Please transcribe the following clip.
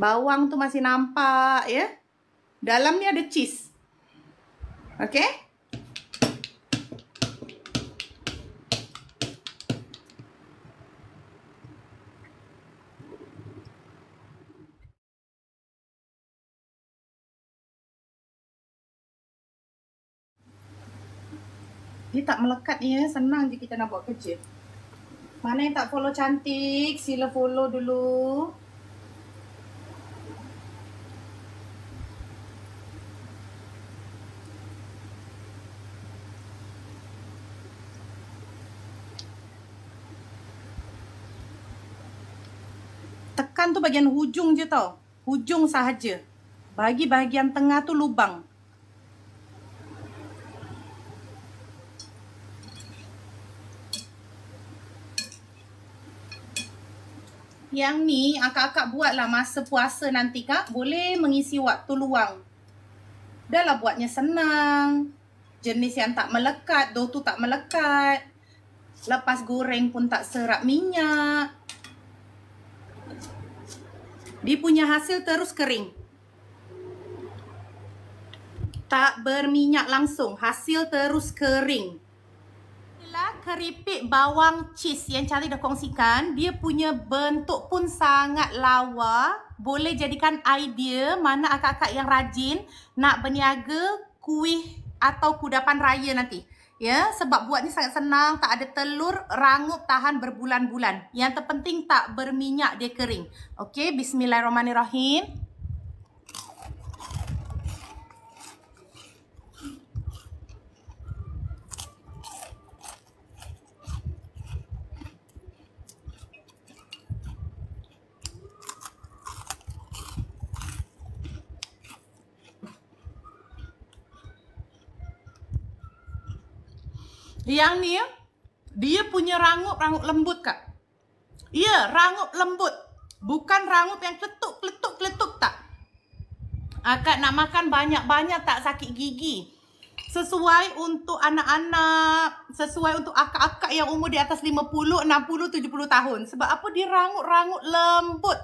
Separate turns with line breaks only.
bawang tu masih nampak ya. Dalam ni ada cheese. Okey? Dia tak melekat ni ya, senang je kita nak buat kerja. Mana yang tak follow cantik, sila follow dulu. Tekan tu bahagian hujung je tau. Hujung sahaja. Bagi bahagian tengah tu lubang. Yang ni akak-akak buatlah masa puasa nanti kak. Boleh mengisi waktu luang. Dah lah buatnya senang. Jenis yang tak melekat. Dough tu tak melekat. Lepas goreng pun tak serap minyak. Dia punya hasil terus kering. Tak berminyak langsung. Hasil terus kering. Keripik bawang cheese yang Charlie dah kongsikan, dia punya bentuk pun sangat lawa. Boleh jadikan idea mana akak-akak yang rajin nak berniaga kuih atau kudapan raya nanti. Ya, sebab buat ni sangat senang, tak ada telur, rangup tahan berbulan-bulan. Yang terpenting tak berminyak, dia kering. Okey, bismillahirrahmanirrahim. Yang ni ya, dia punya rangup lembut kak. Ya, rangup lembut. Bukan rangup yang kletuk tak. Akak nak makan banyak-banyak tak sakit gigi. Sesuai untuk anak-anak, sesuai untuk akak-akak yang umur di atas 50, 60, 70 tahun. Sebab apa? Dia rangup lembut.